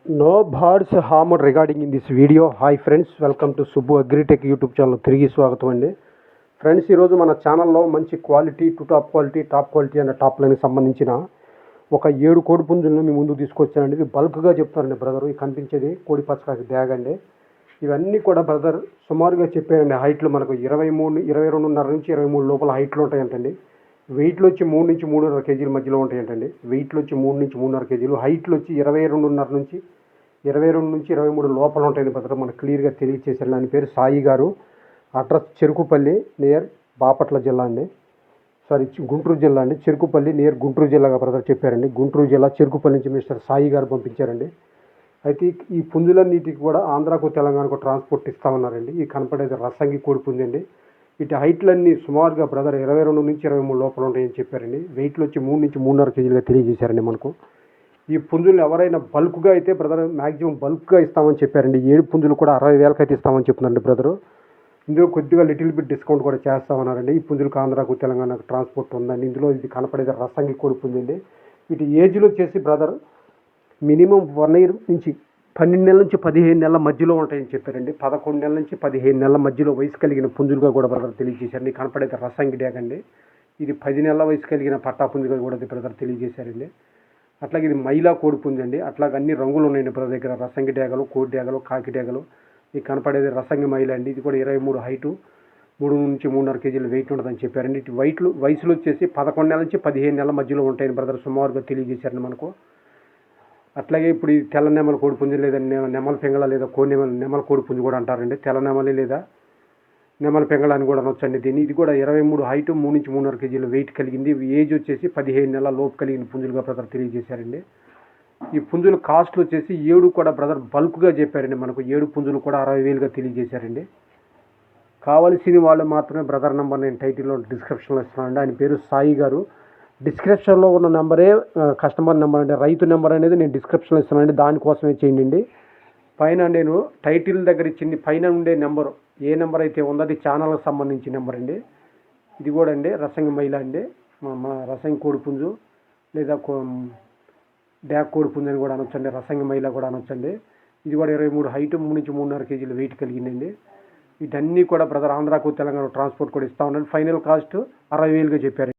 No birds harmed regarding in this video. Hi friends, welcome to Subbu Agritech YouTube channel తిరిగి స్వాగతం అండి. Friends, ఈరోజు మన ఛానల్లో మంచి క్వాలిటీ టు టాప్ క్వాలిటీ అనే టాప్ లైన్కి సంబంధించిన ఒక 7 కోడి పుంజులను మీ ముందుకు తీసుకొచ్చానండి. ఇవి బల్క్గా చెప్తారండి బ్రదర్. ఇవి కనిపించేది కోడి పచ్చకాకి డ్యాగండి. ఇవన్నీ కూడా బ్రదర్ సుమారుగా చెప్పారండి. హైట్లు మనకు 22.5 నుంచి 23 లోపల హైట్లు ఉంటాయంటండి. వెయిట్లు వచ్చి 3 నుంచి 3.5 కేజీల మధ్యలో ఉంటాయంటండి. వెయిట్లు వచ్చి 3 నుంచి 3.5 కేజీలు, హైట్లు వచ్చి 22.5 నుంచి 23 లోపల ఉంటాయండి బ్రదర్. మనకు క్లియర్గా తెలియచేశారు. దాని పేరు సాయి గారు. అడ్రస్ చెరుకుపల్లి నియర్ బాపట్ల జిల్లా అండి. గుంటూరు జిల్లా అండి. చెరుకుపల్లి నియర్ గుంటూరు జిల్లాగా బ్రదర్ చెప్పారండి. గుంటూరు జిల్లా చెరుకుపల్లి నుంచి మిస్టర్ సాయి గారు పంపించారండి. అయితే ఈ పుంజులన్నిటికి కూడా ఆంధ్రాకు తెలంగాణకు ట్రాన్స్పోర్ట్ ఇస్తామన్నారండి. ఈ కనపడేది రసంగి కోడి పుంజు అండి. వీటి హైట్లన్నీ సుమారుగా బ్రదర్ 22 నుంచి 23 లోపల ఉంటాయని చెప్పారండి. వెయిట్లు వచ్చి 3 నుంచి 3.5 కేజీలుగా తెలియజేశారండి మనకు. ఈ పుంజులు ఎవరైనా బల్క్గా అయితే బ్రదర్ మ్యాక్సిమం బల్క్గా ఇస్తామని చెప్పారండి. 7 పుంజులు కూడా 60,000కి అయితే ఇస్తామని చెప్తున్నారండి బ్రదరు. ఇందులో కొద్దిగా లిటిల్ బిట్ డిస్కౌంట్ కూడా చేస్తామన్నారండి. ఈ పుంజులకు ఆంధ్రాకు తెలంగాణకు ట్రాన్స్పోర్ట్ ఉందండి. ఇందులో ఇది కనపడేది రసంగి కోడి పుంజు అండి. వీటి ఏజ్లో వచ్చేసి బ్రదర్ మినిమం 1 ఇయర్ నుంచి 12 నెలల నుంచి 15 నెలల మధ్యలో ఉంటాయని చెప్పారండి. 11 నెలల నుంచి 15 నెలల మధ్యలో వయసు కలిగిన పుంజులుగా కూడా బ్రదర్ తెలియజేశారండి. కనపడైతే రసంగి డ్యాగ్ అండి. ఇది 10 నెలల వయసు కలిగిన పట్టా పుంజుగా కూడా బ్రదర్ తెలియజేశారండి. అట్లాగే ఇది మైలా కోడి పుంజు అండి. అట్లాగే అన్ని రంగులు ఉన్నాయండి బ్రదర్ దగ్గర. రసంగి డ్యాగలు, కోడి డ్యాగలు, కాకి డ్యాగలు. ఇది కనపడేది రసంగి మైలా అండి. ఇది కూడా 23 హైటు, 3 నుంచి 3.5 కేజీలు వెయిట్ ఉంటుందని చెప్పారండి. ఇటు వయసులో వచ్చేసి 11 నెలల నుంచి 15 నెలల మధ్యలో ఉంటాయని బ్రదర్ సుమారుగా తెలియజేశారండి మనకు. అట్లాగే ఇప్పుడు ఈ తెల్ల నెమల కోడి పుంజు లేదా నెమల పెంగళ లేదా నెమల కోడి పుంజు కూడా అంటారండి. తెల్ల నెమలి లేదా నెమల పెంగళ అని కూడా అనొచ్చండి దీన్ని. ఇది కూడా 23 హైటు, 3 నుంచి 3.5 కేజీలు వెయిట్ కలిగింది. ఏజ్ వచ్చేసి 15 నెలల లోపు కలిగిన పుంజులుగా బ్రదర్ తెలియజేశారండి. ఈ పుంజుల కాస్ట్లు వచ్చేసి 7 కూడా బ్రదర్ బల్క్గా చెప్పారండి మనకు. 7 పుంజులు కూడా 60,000గా తెలియజేశారండి. కావాల్సిన వాళ్ళు మాత్రమే బ్రదర్ నెంబర్ నేను టైటిల్లో డిస్క్రిప్షన్లో ఇస్తున్నానండి. ఆయన పేరు సాయి గారు. డిస్క్రిప్షన్లో ఉన్న నెంబరే కస్టమర్ నెంబర్ అండి. రైతు నెంబర్ అనేది నేను డిస్క్రిప్షన్లో ఇస్తున్నానండి. దానికోసమే చేయండి. పైన నేను టైటిల్ దగ్గర ఇచ్చింది పైన ఉండే నెంబరు ఏ నెంబర్ అయితే ఉందో అది ఛానల్కి సంబంధించిన నెంబర్ అండి. ఇది కూడా అండి రసంగి మైలా అండి. మా రసంగి కోడి పుంజు లేదా డ్యాక్ కోడి పుంజు అని కూడా అనొచ్చండి. రసంగి మైలా కూడా అనొచ్చండి. ఇది కూడా 23 హైటు, 3 నుంచి 3.5 కేజీలు వెయిట్ కలిగిందండి. వీటన్నీ కూడా బ్రదర్ ఆంధ్రాకు తెలంగాణ ట్రాన్స్పోర్ట్ కూడా ఇస్తా ఉన్నాను. ఫైనల్ కాస్ట్ 60,000గా చెప్పారు.